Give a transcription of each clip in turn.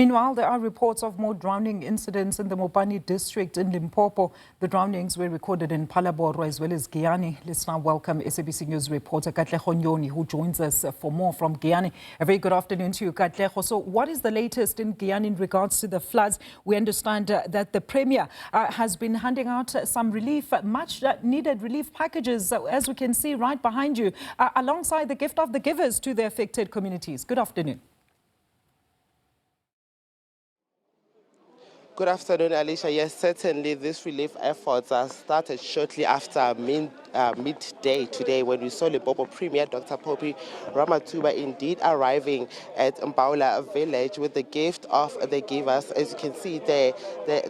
Meanwhile, there are reports of more drowning incidents in the Mopani district in Limpopo. The drownings were recorded in Phalaborwa as well as Giyani. Let's now welcome SABC News reporter Katlego Nyoni, who joins us for more from Giyani. A very good afternoon to you, Katlego. So what is the latest in Giyani in regards to the floods? We understand that the Premier has been handing out some relief, much needed relief packages, as we can see right behind you, alongside the gift of the givers to the affected communities. Good afternoon. Good afternoon, Alicia. Yes, certainly these relief efforts started shortly after midday today when we saw Limpopo Premier Dr. Phophi Ramathuba indeed arriving at Mbaula village with the gift of the givers. As you can see there,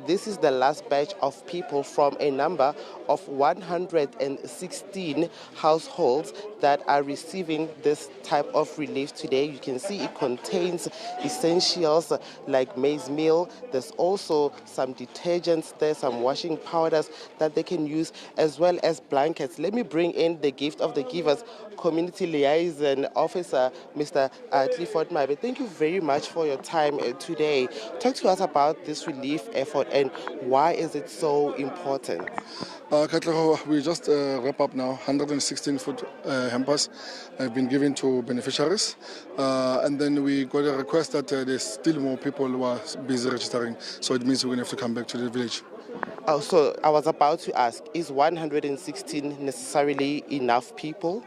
this is the last batch of people from a number of 116 households that are receiving this type of relief today. You can see it contains essentials like maize meal. There's also some detergents there, some washing powders that they can use, as well as blankets. Let me bring in the gift of the givers community liaison officer, Mr. Clifford Mabe. Thank you very much for your time today. Talk to us about this relief effort and why is it so important? Katlego, we just wrap up now. 116 food hampers have been given to beneficiaries. And then we got a request that there's still more people who are busy registering. So it means we're going to have to come back to the village. Oh, so I was about to ask, is 116 necessarily enough people?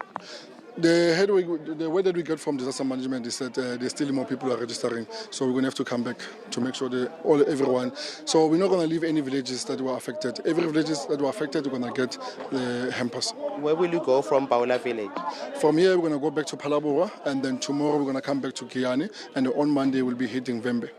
The way that we get from disaster management is that there's still more people who are registering, so we're going to have to come back to make sure that everyone. So we're not going to leave any villages that were affected. Every villages that were affected, we're going to get the hampers. Where will you go from Mbaula village? From here, we're going to go back to Phalaborwa, and then tomorrow we're going to come back to Giyani, and on Monday we'll be hitting Vembe.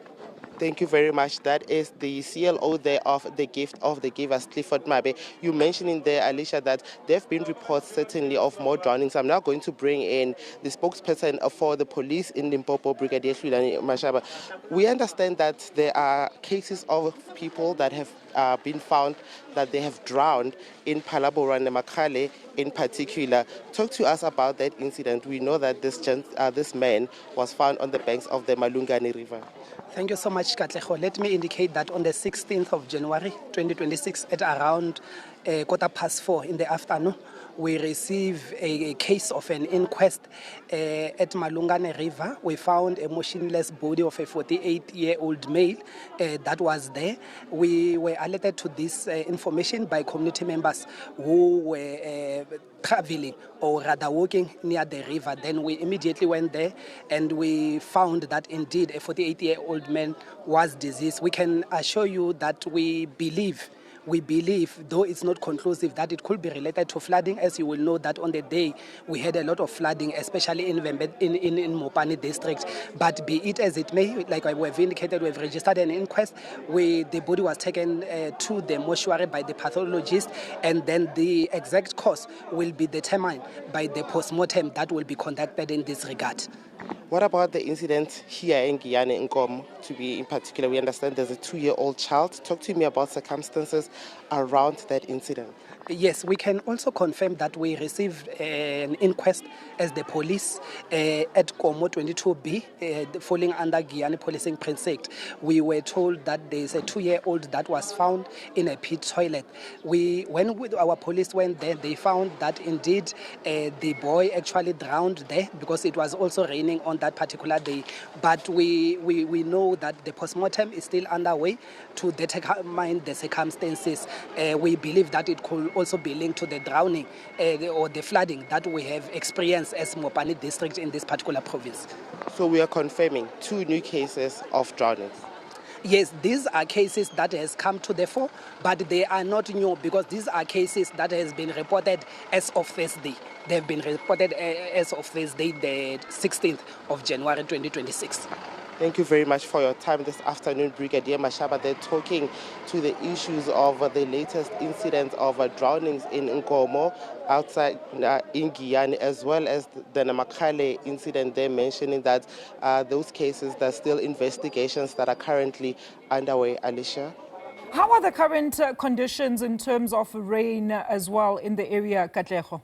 Thank you very much. That is the CLO there of the gift of the givers, Clifford Mabe. You mentioned in there, Alicia, that there have been reports certainly of more drownings. I'm now going to bring in the spokesperson for the police in Limpopo, Brigadier Phalaborwa Mashaba. We understand that there are cases of people that have been found that they have drowned in Phalaborwa and Makhale in particular. Talk to us about that incident. We know that this man was found on the banks of the Malungani River. Thank you so much, Katlego. Let me indicate that on the 16th of January 2026 at around 4:15 in the afternoon, we received a case of an inquest at Malungani River. We found a motionless body of a 48-year-old male that was there. We were alerted to this information by community members who were traveling or rather walking near the river. Then we immediately went there and we found that indeed a 48-year-old man was deceased. We can assure you that we believe, though it's not conclusive, that it could be related to flooding. As you will know that on the day we had a lot of flooding, especially in Mopani district. But be it as it may, like we've indicated, we've registered an inquest. The body was taken to the mortuary by the pathologist, and then the exact cause will be determined by the post-mortem that will be conducted in this regard. What about the incident here in Giyani, Nkom, to be in particular? We understand there's a 2-year-old child. Talk to me about circumstances around that incident. Yes, we can also confirm that we received an inquest as the police at Komo 22B, falling under Giyani Policing Precinct. We were told that there is a 2-year-old that was found in a pit toilet. When our police went there, they found that indeed the boy actually drowned there because it was also raining on that particular day. But we know that the postmortem is still underway to determine the circumstances. We believe that it could also be linked to the drowning or the flooding that we have experienced as Mopani district in this particular province. So we are confirming 2 new cases of drownings. Yes, these are cases that has come to the fore, but they are not new because these are cases that has been reported as of Thursday. They have been reported as of Thursday, the 16th of January 2026. Thank you very much for your time this afternoon, Brigadier Mashaba. They're talking to the issues of the latest incidents of drownings in Nkomo, outside in Giyani, as well as the Namakhale incident. They're mentioning that those cases, there's still investigations that are currently underway. Alicia? How are the current conditions in terms of rain as well in the area, Katlego?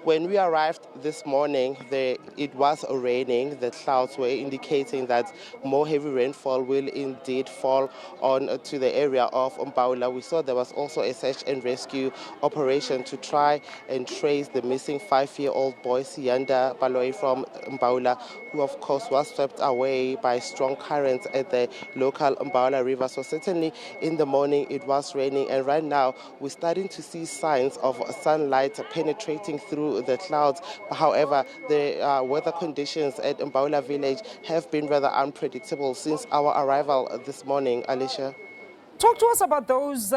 When we arrived this morning, it was raining. The clouds were indicating that more heavy rainfall will indeed fall on to the area of Mbaula. We saw there was also a search and rescue operation to try and trace the missing 5-year-old boy, Siyanda Baloyi from Mbaula, who of course was swept away by strong currents at the local Mbaula River. So certainly in the morning it was raining, and right now we're starting to see signs of sunlight penetrating through the clouds. However, the weather conditions at Mbaula village have been rather unpredictable since our arrival this morning, Alicia. Talk to us about those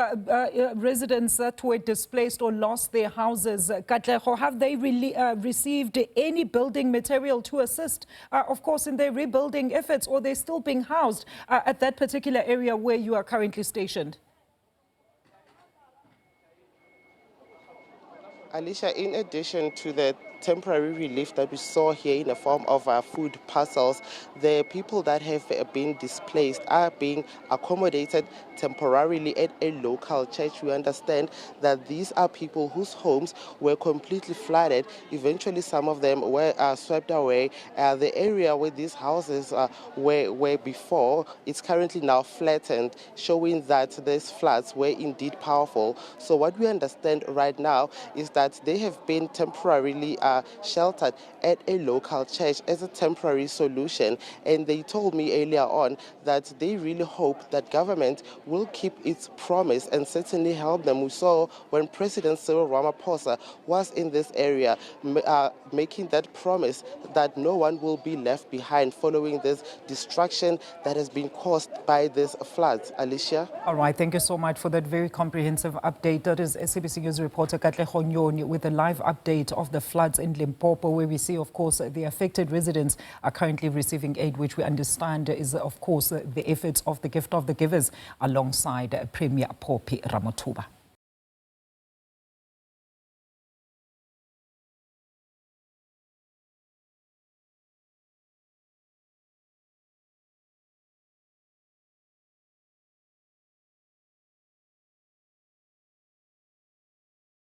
residents that were displaced or lost their houses. Katlego, have they received any building material to assist, of course, in their rebuilding efforts, or they're still being housed at that particular area where you are currently stationed? Alicia, in addition to the temporary relief that we saw here in the form of food parcels, the people that have been displaced are being accommodated temporarily at a local church. We understand that these are people whose homes were completely flooded. Eventually, some of them were swept away. The area where these houses were before, it's currently now flattened, showing that these floods were indeed powerful. So what we understand right now is that they have been temporarily sheltered at a local church as a temporary solution. And they told me earlier on that they really hope that government will keep its promise and certainly help them. We saw when President Cyril Ramaphosa was in this area making that promise that no one will be left behind following this destruction that has been caused by these floods. Alicia? All right, thank you so much for that very comprehensive update. That is SABC News reporter Katlego Nyoni with a live update of the floods in Limpopo, where we see, of course, the affected residents are currently receiving aid, which we understand is, of course, the efforts of the Gift of the Givers alongside Premier Phophi Ramathuba.